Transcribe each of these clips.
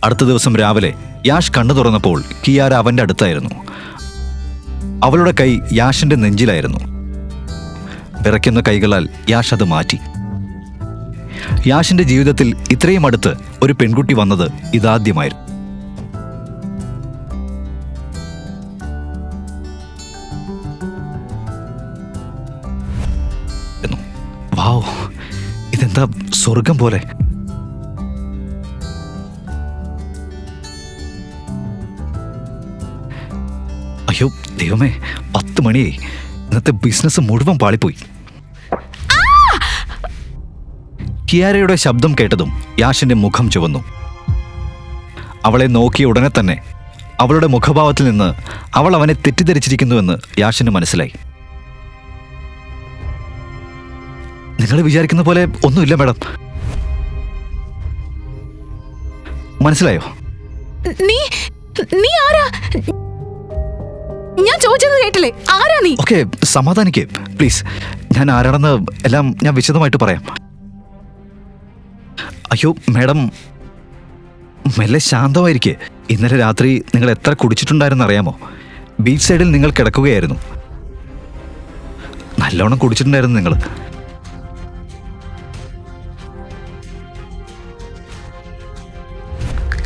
അടുത്ത ദിവസം രാവിലെ യാഷ് കണ്ണു തുറന്നപ്പോൾ കിയാര അവന്റെ അടുത്തായിരുന്നു. അവളുടെ കൈ യാഷിന്റെ നെഞ്ചിലായിരുന്നു. വിറയ്ക്കുന്ന കൈകളാൽ യാഷ് അത് മാറ്റി. യാഷിന്റെ ജീവിതത്തിൽ ഇത്രയും അടുത്ത് ഒരു പെൺകുട്ടി വന്നത് ഇതാദ്യമായിരുന്നു. വാവ്, ഇതെന്താ സ്വർഗം പോലെ. അയ്യോ ദൈവമേ, 10 മണിയായി. ഇന്നത്തെ ബിസിനസ് മുഴുവൻ പാളിപ്പോയി. കിയാരയുടെ ശബ്ദം കേട്ടതും യാഷിന്റെ മുഖം ചുവന്നു. അവളെ നോക്കിയ ഉടനെ തന്നെ അവളുടെ മുഖഭാവത്തിൽ നിന്ന് അവൾ അവനെ തെറ്റിദ്ധരിച്ചിരിക്കുന്നുവെന്ന് യാഷിന് മനസ്സിലായി. നിങ്ങൾ വിചാരിക്കുന്ന പോലെ ഒന്നുമില്ല മാഡം. മനസ്സിലായോ? നീ ആരാ? ഞാൻ ചോദിച്ചത് കേട്ടില്ലേ? ആരാ നീ? ഓക്കെ, സമാധാനിക്ക് പ്ലീസ്. ഞാൻ ആരാണെന്ന് എല്ലാം ഞാൻ വിശദമായിട്ട് പറയാം. അയ്യോ മാഡം, മെല്ലെ ശാന്തമായിരിക്കെ. ഇന്നലെ രാത്രി നിങ്ങൾ എത്ര കുടിച്ചിട്ടുണ്ടായിരുന്നു അറിയാമോ? ബീച്ച് സൈഡിൽ നിങ്ങൾ കിടക്കുകയായിരുന്നു. നല്ലോണം കുടിച്ചിട്ടുണ്ടായിരുന്നു നിങ്ങൾ.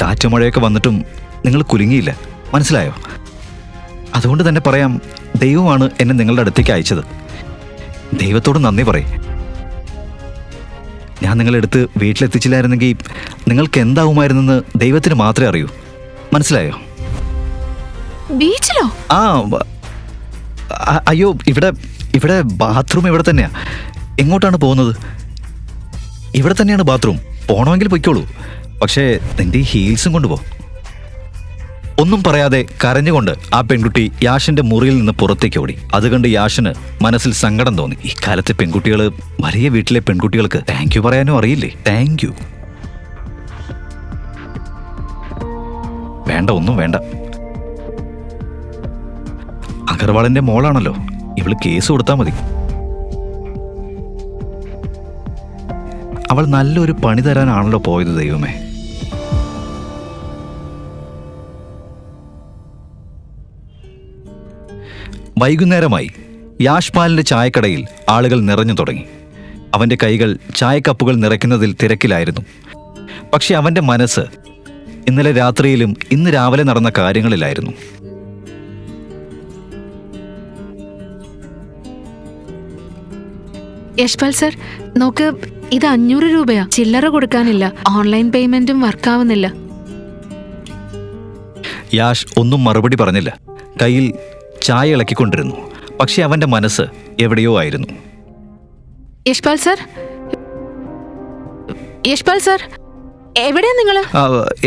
കാറ്റും മഴയൊക്കെ വന്നിട്ടും നിങ്ങൾ കുലുങ്ങിയില്ല. മനസ്സിലായോ? അതുകൊണ്ട് തന്നെ പറയാം, ദൈവമാണ് എന്നെ നിങ്ങളുടെ അടുത്തേക്ക് അയച്ചത്. ദൈവത്തോട് നന്ദി പറയും. ഞാൻ നിങ്ങളെടുത്ത് വീട്ടിലെത്തിച്ചില്ലായിരുന്നെങ്കിൽ നിങ്ങൾക്ക് എന്താവുമായിരുന്നെന്ന് ദൈവത്തിന് മാത്രമേ അറിയൂ. മനസ്സിലായോ? ബീച്ചിലോ? അയ്യോ, ഇവിടെ ബാത്റൂം ഇവിടെ തന്നെയാ. എങ്ങോട്ടാണ് പോകുന്നത്? ഇവിടെ തന്നെയാണ് ബാത്റൂം. പോണമെങ്കിൽ പൊയ്ക്കോളൂ. പക്ഷേ നിന്റെ ഈ ഹീൽസും കൊണ്ടുപോ. ഒന്നും പറയാതെ കരഞ്ഞുകൊണ്ട് ആ പെൺകുട്ടി യാഷിന്റെ മുറിയിൽ നിന്ന് പുറത്തേക്ക് ഓടി. അത് കണ്ട് യാഷിന് മനസ്സിൽ സങ്കടം തോന്നി. ഇക്കാലത്തെ പെൺകുട്ടികൾ വലിയ വീട്ടിലെ പെൺകുട്ടികൾക്ക് താങ്ക് യു പറയാനും അറിയില്ലേ? താങ്ക് യു വേണ്ട, ഒന്നും വേണ്ട. അഗർവാളിന്റെ മോളാണല്ലോ, ഇവള് കേസ് കൊടുത്താൽ മതി. അവൾ നല്ലൊരു പണി തരാനാണല്ലോ പോയത്. ദൈവമേ, വൈകുന്നേരമായി. യാഷ്പാലിന്റെ ചായക്കടയിൽ ആളുകൾ നിറഞ്ഞു തുടങ്ങി. അവന്റെ കൈകൾ ചായക്കപ്പുകൾ നിറയ്ക്കുന്നതിൽ തിരക്കിലായിരുന്നു. പക്ഷെ അവന്റെ മനസ്സ് ഇന്നലെ രാത്രിയിലും ഇന്ന് രാവിലെ നടന്ന കാര്യങ്ങളിലായിരുന്നു. യശ്പാൽ സർ, നോക്ക്, ഇത് 500 രൂപയാ. ചില്ലറ കൊടുക്കാനില്ല. ഓൺലൈൻ പേയ്മെന്റും വർക്കാവുന്നില്ല. യാഷ് ഒന്നും മറുപടി പറഞ്ഞില്ല. കയ്യിൽ ചായ ഇളക്കിക്കൊണ്ടിരുന്നു. പക്ഷെ അവന്റെ മനസ്സ് എവിടെയോ ആയിരുന്നു. യശ്പാൽ സർ, യശ്പാൽ സർ, എവിടെയാ നിങ്ങള്?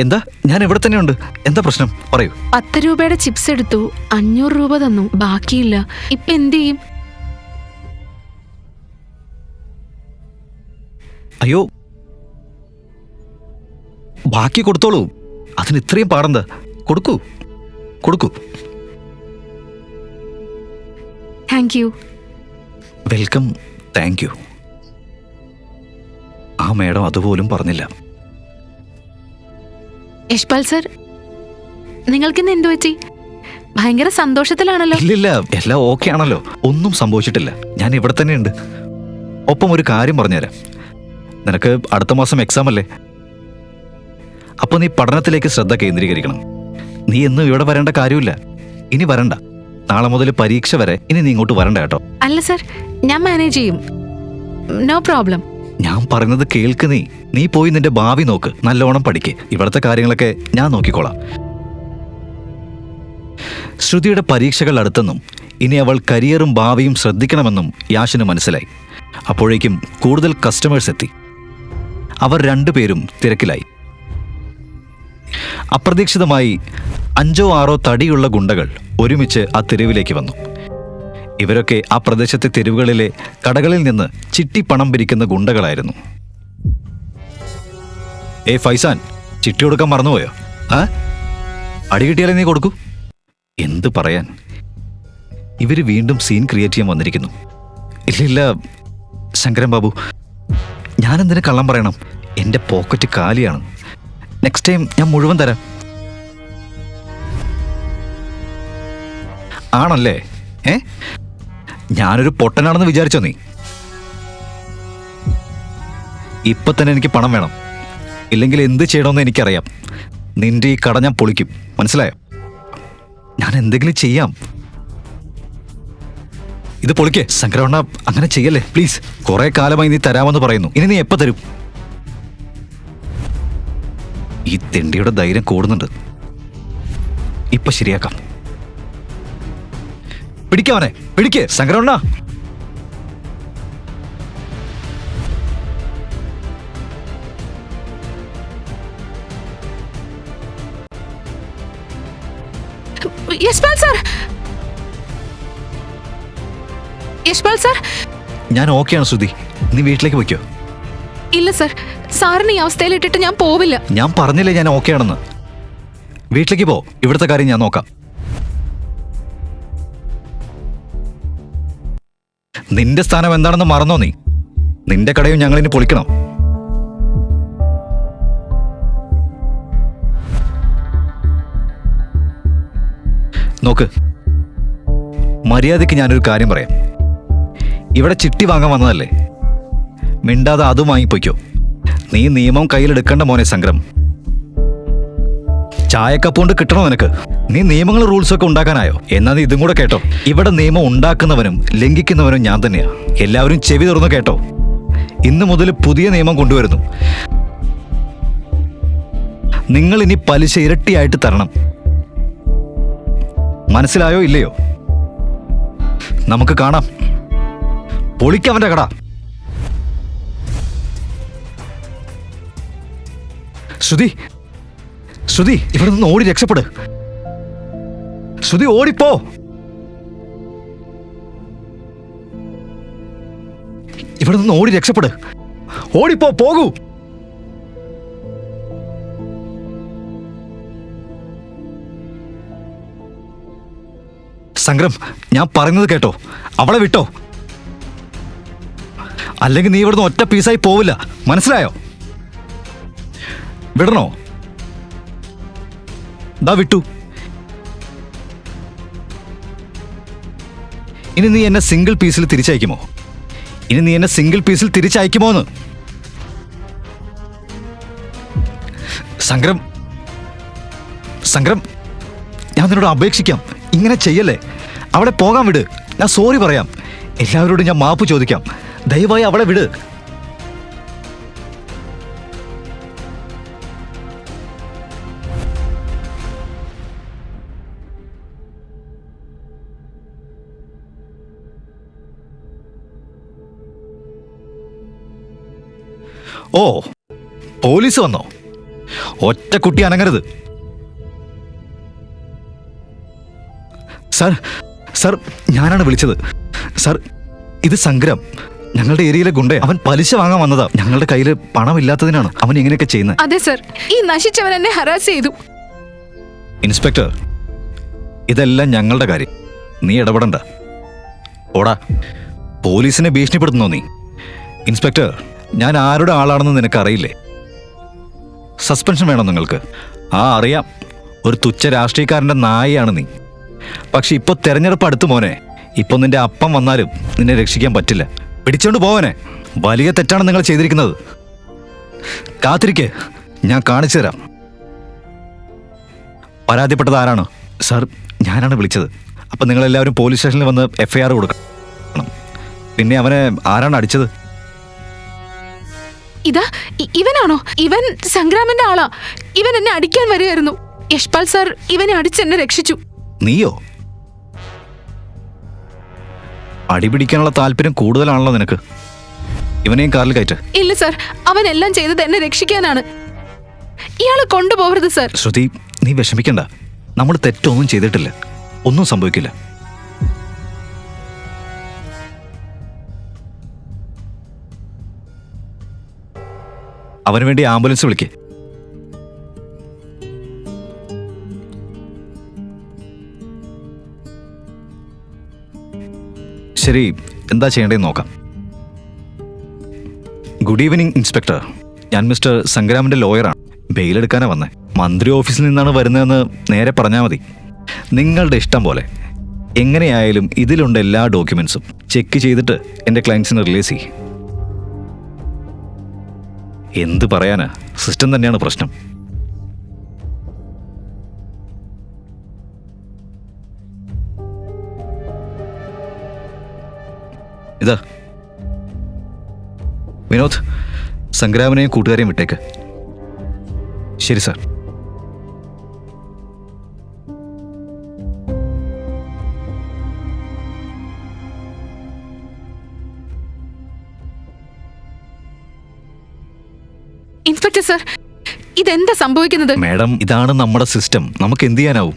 എന്താ? ഞാൻ ഇവിടെ തന്നെയുണ്ട്. എന്താ പ്രശ്നം? പറയൂ. 10 രൂപയുടെ ചിപ്സ് എടുത്തു, 500 രൂപ തന്നു, ബാക്കിയില്ല. ഇപ്പൊ എന്ത് ചെയ്യും? അയ്യോ, ബാക്കി കൊടുത്തോളൂ. അതിന് ഇത്രയും പാടെന്താ? കൊടുക്കൂ, കൊടുക്കൂ. Thank you. Welcome. Thank you. ആ മേഡം അതുപോലും പറഞ്ഞില്ല. യശ്പാൽ സർ, നിങ്ങൾക്കിന്ന് എന്തു പറ്റി? ഭയങ്കര സന്തോഷത്തിലാണല്ലോ. ഇല്ലില്ല, എല്ലാം ഓക്കെ ആണല്ലോ. ഒന്നും സംഭവിച്ചിട്ടില്ല. ഞാൻ ഇവിടെ തന്നെയുണ്ട്. ഒപ്പം ഒരു കാര്യം പറഞ്ഞുതരാം. നിനക്ക് അടുത്ത മാസം എക്സാം അല്ലേ? അപ്പോൾ നീ പഠനത്തിലേക്ക് ശ്രദ്ധ കേന്ദ്രീകരിക്കണം. നീ എന്നും ഇവിടെ വരേണ്ട കാര്യമില്ല. ഇനി വരണ്ട. നാളെ മുതൽ പരീക്ഷ വരെ ഇനി നീ ഇങ്ങോട്ട് വരണ്ട കേട്ടോ. അല്ല സർ, ഞാൻ മാനേജ് ചെയ്യും. No problem. ഞാൻ പറയുന്നത് കേൾക്ക്. നീ പോയി നിന്റെ ഭാവി നോക്ക്. നല്ലോണം പഠിക്ക്. ഇവിടുത്തെ കാര്യങ്ങളൊക്കെ ഞാൻ നോക്കിക്കോളാം. ശ്രുതിയുടെ പരീക്ഷകൾ അടുത്തെന്നും ഇനി അവൾ കരിയറും ഭാവിയും ശ്രദ്ധിക്കണമെന്നും യാഷിന് മനസ്സിലായി. അപ്പോഴേക്കും കൂടുതൽ കസ്റ്റമേഴ്സ് എത്തി. അവർ രണ്ടുപേരും തിരക്കിലായി. അപ്രതീക്ഷിതമായി 5-6 തടിയുള്ള ഗുണ്ടകൾ ഒരുമിച്ച് ആ തെരുവിലേക്ക് വന്നു. ഇവരൊക്കെ ആ പ്രദേശത്തെ തെരുവുകളിലെ കടകളിൽ നിന്ന് ചിട്ടി പണം പിരിക്കുന്ന ഗുണ്ടകളായിരുന്നു. ഫൈസാൻ, ചിട്ടി കൊടുക്കാൻ മറന്നുപോയോ? അടി കിട്ടിയാലേ നീ കൊടുക്കൂ. എന്ത് പറയാൻ, ഇവര് വീണ്ടും സീൻ ക്രിയേറ്റ് ചെയ്യാൻ വന്നിരിക്കുന്നു. ഇല്ലില്ല ശങ്കരൻ ബാബു, ഞാനെന്തിനു കള്ളം പറയണം? എൻ്റെ പോക്കറ്റ് കാലിയാണ്. നെക്സ്റ്റ് ടൈം ഞാൻ മുഴുവൻ തരാം. ആണല്ലേ? ഞാനൊരു പൊട്ടനാണെന്ന് വിചാരിച്ചോ നീ? ഇപ്പൊ തന്നെ എനിക്ക് പണം വേണം, ഇല്ലെങ്കിൽ എന്ത് ചെയ്യണമെന്ന് എനിക്കറിയാം. നിന്റെ ഈ കട ഞാൻ പൊളിക്കും, മനസ്സിലായോ? ഞാൻ എന്തെങ്കിലും ചെയ്യാം. ഇത് പൊളിക്കേ ശങ്കരവണ്ണ, അങ്ങനെ ചെയ്യല്ലേ പ്ലീസ്. കുറെ കാലമായി നീ തരാമെന്ന് പറയുന്നു, ഇനി നീ എപ്പോ തരും? ഈ തെണ്ടിയുടെ ധൈര്യം കൂടുന്നുണ്ട്. ഇപ്പൊ ശരിയാക്കാം. പിടിക്കവനെ, പിടിക്കേ ശങ്കരവണ്ണ. Yashpal sir, Yashpal sir. ഞാൻ ഓക്കെയാണ് ശ്രുതി, നീ വീട്ടിലേക്ക് പോയിക്കോ. ഇല്ല സാർ, സാറിന് ഈ അവസ്ഥയിൽ ഇട്ടിട്ട് ഞാൻ പോവില്ല. ഞാൻ പറഞ്ഞില്ലേ ഞാൻ ഓക്കെയാണെന്ന്. വീട്ടിലേക്ക് പോ, ഇവിടുത്തെ കാര്യം ഞാൻ നോക്കാം. നിന്റെ സ്ഥാനം എന്താണെന്ന് മറന്നോ നീ? നിന്റെ കടയും ഞങ്ങളിനി പൊളിക്കണം. നോക്ക്, മര്യാദയ്ക്ക് ഞാനൊരു കാര്യം പറയാം. ഇവിടെ ചിട്ടി വാങ്ങാൻ വന്നതല്ലേ, മിണ്ടാതെ അതും വാങ്ങിപ്പോയിക്കോ. നീ നിയമം കയ്യിലെടുക്കേണ്ട മോനെ സംഗ്രം. ചായക്കപ്പ് കൊണ്ട് കിട്ടണോ നിനക്ക്? നീ നിയമങ്ങളും റൂൾസൊക്കെ ഉണ്ടാക്കാനായോ? എന്നാ നീ ഇതും കൂടെ കേട്ടോ. ഇവിടെ നിയമം ഉണ്ടാക്കുന്നവനും ലംഘിക്കുന്നവനും ഞാൻ തന്നെയാ. എല്ലാവരും ചെവി തുറന്നു കേട്ടോ. ഇന്നു മുതൽ പുതിയ നിയമം കൊണ്ടുവരുന്നു. നിങ്ങൾ ഇനി പലിശ ഇരട്ടിയായിട്ട് തരണം. മനസ്സിലായോ ഇല്ലയോ? നമുക്ക് കാണാം. പൊളിക്കവന്റെ കട. ശ്രുതി, ശ്രുതി, ഇവിടെ നിന്ന് ഓടി രക്ഷപ്പെട്. ശ്രുതി, ഓടിപ്പോ. ഇവിടെ നിന്ന് ഓടി രക്ഷപ്പെട്. ഓടിപ്പോ, പോകൂ. സംഗ്രം, ഞാൻ പറയുന്നത് കേട്ടോ. അവളെ വിട്ടോ, അല്ലെങ്കിൽ നീ ഇവിടുന്ന് ഒറ്റ പീസായി പോവില്ല. മനസ്സിലായോ? വിടണോ? ദാ വിട്ടു. ഇനി നീ എന്നെ സിംഗിൾ പീസിൽ തിരിച്ചയക്കുമോ? ഇനി നീ എന്നെ സിംഗിൾ പീസിൽ തിരിച്ചയക്കുമോന്ന്? സംഗ്രം, സംഗ്രം, ഞാൻ നിന്നോട് അപേക്ഷിക്കാം, ഇങ്ങനെ ചെയ്യല്ലേ. അവളെ പോകാൻ വിട്. ഞാൻ സോറി പറയാം. എല്ലാവരോടും ഞാൻ മാപ്പ് ചോദിക്കാം. ദയവായി അവളെ വിട്. ഓ, പോലീസ് വന്നോ? ഒറ്റ കുട്ടി അനങ്ങരുത്. സാർ, സാർ, ഞാനാണ് വിളിച്ചത്. സാർ, ഇത് സംഗ്രം, ഞങ്ങളുടെ ഏരിയയിലെ ഗുണ്ടേ. അവൻ പലിശ വാങ്ങാൻ വന്നതാ. ഞങ്ങളുടെ കയ്യിൽ പണമില്ലാത്തതിനാണ് അവൻ ഇങ്ങനെയൊക്കെ ചെയ്യുന്നത്. അതെ സർ, ഈ നശിച്ചവൻ എന്നെ ഹറാസ് ചെയ്തു. ഇൻസ്പെക്ടർ, ഇതെല്ലാം ഞങ്ങളുടെ കാര്യം, നീ ഇടപെടണ്ട. ഓടാ. പോലീസിനെ ഭീഷണിപ്പെടുത്തുന്നോ നീ? ഇൻസ്പെക്ടർ, ഞാൻ ആരുടെ ആളാണെന്ന് നിനക്കറിയില്ലേ? സസ്പെൻഷൻ വേണം നിങ്ങൾക്ക്? അറിയാം, ഒരു തുച്ഛ രാഷ്ട്രീയക്കാരൻ്റെ നായയാണ് നീ. പക്ഷെ ഇപ്പോൾ തെരഞ്ഞെടുപ്പ് അടുത്ത് മോനെ. ഇപ്പൊ നിന്റെ അപ്പം വന്നാലും നിന്നെ രക്ഷിക്കാൻ പറ്റില്ല. പിടിച്ചോണ്ട് പോവനെ. വലിയ തെറ്റാണ് നിങ്ങൾ ചെയ്തിരിക്കുന്നത്. കാത്തിരിക്കെ, ഞാൻ കാണിച്ചു തരാം. പരാതിപ്പെട്ടത് ആരാണ്? സാർ, ഞാനാണ് വിളിച്ചത്. അപ്പം നിങ്ങളെല്ലാവരും പോലീസ് സ്റ്റേഷനിൽ വന്ന് FIR കൊടുക്കണം. പിന്നെ അവനെ ആരാണ് അടിച്ചത്? ഇതാ, ഇവനാണോ? ഇവൻ സംഗ്രാമിന്റെ ആളാ. ഇവൻ എന്നെ അടിക്കാൻ വരികയായിരുന്നു. യശ്പാൽ സാർ ഇവനെ അടിച്ച് എന്നെ രക്ഷിച്ചു. നീയോ? അടിപിടിക്കാനുള്ള താല്പര്യം കൂടുതലാണല്ലോ നിനക്ക്. ഇവനെയും കാറിൽ കയറ്റ്. ഇല്ല സാർ, അവൻ എല്ലാം ചെയ്തത് എന്നെ രക്ഷിക്കാനാണ്. ഇയാളെ കൊണ്ടുപോകരുത് സാർ. ശ്രുതി, നീ വിഷമിക്കണ്ട. നമ്മൾ തെറ്റൊന്നും ചെയ്തിട്ടില്ല. ഒന്നും സംഭവിക്കില്ല. അവന് വേണ്ടി ആംബുലൻസ് വിളിക്കേ. ശരി, എന്താ ചെയ്യേണ്ടതെന്ന് നോക്കാം. Good evening inspector. ഞാൻ മിസ്റ്റർ സംഗ്രാമിന്റെ ലോയറാണ്. ബെയിലെടുക്കാനാ വന്നേ. മന്ത്രി ഓഫീസിൽ നിന്നാണ് വരുന്നതെന്ന് നേരെ പറഞ്ഞാൽ മതി. നിങ്ങളുടെ ഇഷ്ടം പോലെ. എങ്ങനെയായാലും ഇതിലുണ്ട് എല്ലാ ഡോക്യുമെന്റ്സും. ചെക്ക് ചെയ്തിട്ട് എൻ്റെ ക്ലയൻസിന് റിലീസ് ചെയ്യും. എന്ത് പറയാനാ, സിസ്റ്റം തന്നെയാണ് പ്രശ്നം. ഇതാ വിനോദ്, സംഗ്രാമിനെയും കൂട്ടുകാരെയും വിട്ടേക്ക്. ശരി സാർ. ഇൻസ്പെക്ടർ സർ, ഇതെന്താ സംഭവിക്കുന്നത്? മാഡം, ഇതാണ് നമ്മുടെ സിസ്റ്റം. നമുക്ക് എന്ത് ചെയ്യാനാവും?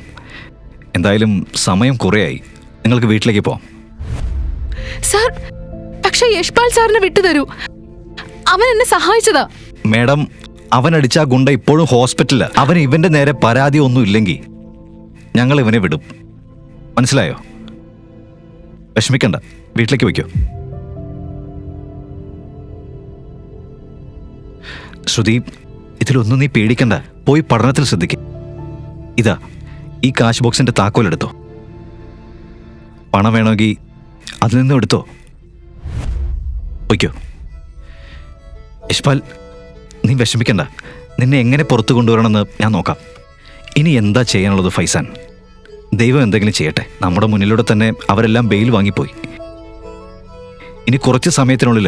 എന്തായാലും സമയം കുറേയായി. നിങ്ങൾക്ക് വീട്ടിലേക്ക് പോവാം. സർ, പക്ഷേ യശ്പാൽ സാറിനെ വിട്ടുതരൂ. അവൻ എന്നെ സഹായിച്ചതാ. മാഡം, അവൻ അടിച്ച ആ ഗുണ്ട ഇപ്പോഴും ഹോസ്പിറ്റലിലാണ്. അവന് ഇവന്റെ നേരെ പരാതി ഒന്നും ഇല്ലെങ്കിൽ ഞങ്ങൾ ഇവനെ വിടും. മനസ്സിലായോ? വിഷമിക്കണ്ട, വീട്ടിലേക്ക് വയ്ക്കോ. ശ്രുതി, ഇതിലൊന്നും നീ പേടിക്കണ്ട. പോയി പഠനത്തിൽ ശ്രദ്ധിക്കുക. ഇതാ, ഈ കാശ് ബോക്സിന്റെ താക്കോലെടുത്തോ. പണം വേണമെങ്കിൽ അതിൽ നിന്നും എടുത്തോ. വയ്ക്കോ. യശ്പാൽ, നീ വിഷമിക്കണ്ട. നിന്നെ എങ്ങനെ പുറത്തു കൊണ്ടുവരണമെന്ന് ഞാൻ നോക്കാം. ഇനി എന്താ ചെയ്യാനുള്ളത് ഫൈസാൻ? ദൈവം എന്തെങ്കിലും ചെയ്യട്ടെ. നമ്മുടെ മുന്നിലൂടെ തന്നെ അവരെല്ലാം ബെയിൽ വാങ്ങിപ്പോയി. ഇനി കുറച്ച് സമയത്തിനുള്ളിൽ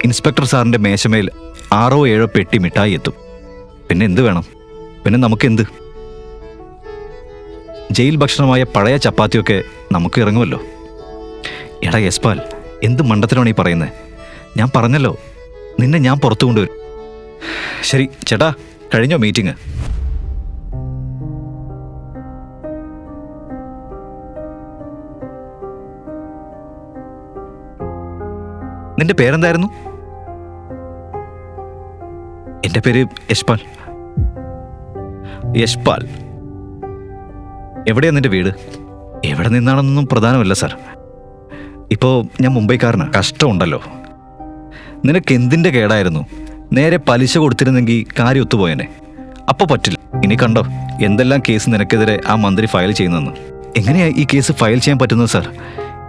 ഇൻസ്പെക്ടർ സാറിൻ്റെ മേശമേൽ 6 or 7 പെട്ടി മിഠായി എത്തും. പിന്നെ എന്ത് വേണം? പിന്നെ നമുക്കെന്ത്? ജയിൽ ഭക്ഷണമായ പഴയ ചപ്പാത്തിയൊക്കെ നമുക്ക് ഇറങ്ങുമല്ലോ. എടാ യശ്പാൽ, എന്ത് മണ്ടത്തിലാണ് ഈ പറയുന്നത്? ഞാൻ പറഞ്ഞല്ലോ, നിന്നെ ഞാൻ പുറത്തു കൊണ്ടുവരും. ശരി ചേട്ടാ, കഴിഞ്ഞോ മീറ്റിംഗ്? നിന്റെ പേരെന്തായിരുന്നു? എൻ്റെ പേര് യശ്പാൽ. യശ്പാൽ, എവിടെയാ നിന്റെ വീട്? എവിടെ നിന്നാണെന്നൊന്നും പ്രധാനമല്ല സാർ. ഇപ്പോൾ ഞാൻ മുംബൈക്കാരനാണ്. കഷ്ടമുണ്ടല്ലോ. നിനക്ക് എന്തിൻ്റെ കേടായിരുന്നു? നേരെ പലിശ കൊടുത്തിരുന്നെങ്കിൽ കാര്യം ഒത്തുപോയനെ. അപ്പോൾ പറ്റില്ല. ഇനി കണ്ടോ എന്തെല്ലാം കേസ് നിനക്കെതിരെ ആ മന്ത്രി ഫയൽ ചെയ്യുന്നെന്ന്. എങ്ങനെയാ ഈ കേസ് ഫയൽ ചെയ്യാൻ പറ്റുന്നത് സാർ?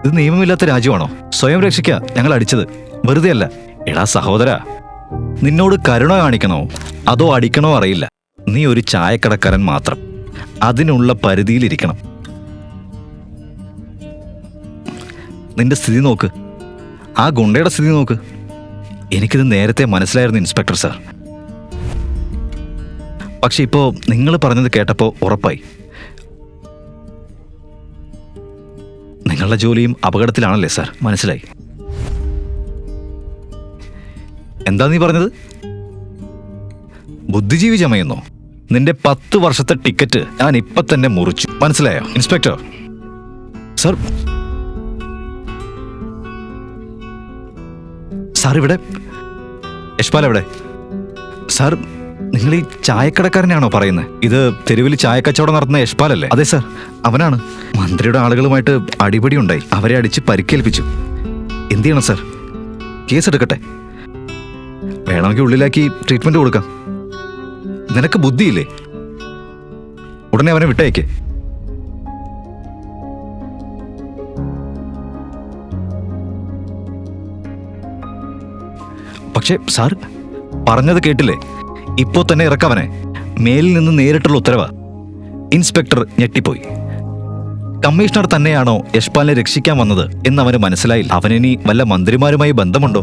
ഇത് നിയമമില്ലാത്ത രാജ്യമാണോ? സ്വയം രക്ഷിക്കുക ഞങ്ങൾ അടിച്ചത്, വെറുതെ അല്ല. എടാ സഹോദരാ, നിന്നോട് കരുണ കാണിക്കണോ അതോ അടിക്കണോ അറിയില്ല. നീ ഒരു ചായക്കടക്കാരൻ മാത്രം. അതിനുള്ള പരിധിയിലിരിക്കണം. നിന്റെ സ്ഥിതി നോക്ക്, ആ ഗുണ്ടയുടെ സ്ഥിതി നോക്ക്. എനിക്കിത് നേരത്തെ മനസ്സിലായിരുന്നു ഇൻസ്പെക്ടർ സാർ. പക്ഷെ ഇപ്പോൾ നിങ്ങൾ പറഞ്ഞത് കേട്ടപ്പോൾ ഉറപ്പായി. നിങ്ങളുടെ ജോലിയും അപകടത്തിലാണല്ലേ സാർ? മനസ്സിലായി. എന്താ നീ പറഞ്ഞത്? ബുദ്ധിജീവി ചമയുന്നോ? നിന്റെ 10 വർഷത്തെ ടിക്കറ്റ് ഞാൻ ഇപ്പൊ തന്നെ മുറിച്ചു. മനസ്സിലായോ ഇൻസ്പെക്ടർ സാർ? സാർ ഇവിടെ. യശ്പാൽ എവിടെ? സാർ, നിങ്ങൾ ഈ ചായക്കടക്കാരനാണോ പറയുന്നത്? ഇത് തെരുവിൽ ചായക്കച്ചവടം നടത്തുന്ന യശ്പാൽ അല്ലേ? അതെ സാർ, അവനാണ്. മന്ത്രിയുടെ ആളുകളുമായിട്ട് അടിപിടി ഉണ്ടായി. അവരെ അടിച്ച് പരിക്കേൽപ്പിച്ചു. എന്ത് ചെയ്യണം സാർ? കേസെടുക്കട്ടെ? വേണമെങ്കിൽ ഉള്ളിലാക്കി ട്രീറ്റ്മെന്റ് കൊടുക്കാം. നിനക്ക് ബുദ്ധിയില്ലേ? ഉടനെ അവനെ വിട്ടയക്കേ. പക്ഷേ സാർ പറഞ്ഞത് കേട്ടില്ലേ? ഇപ്പോ തന്നെ ഇറക്കവനെ. മേലിൽ നിന്ന് നേരിട്ടുള്ള ഉത്തരവാ. ഇൻസ്പെക്ടർ ഞെട്ടിപ്പോയി. കമ്മീഷണർ തന്നെയാണോ യശ്പാലിനെ രക്ഷിക്കാൻ വന്നത് എന്നവന് മനസ്സിലായില്ല. അവനിനി വല്ല മന്ത്രിമാരുമായി ബന്ധമുണ്ടോ?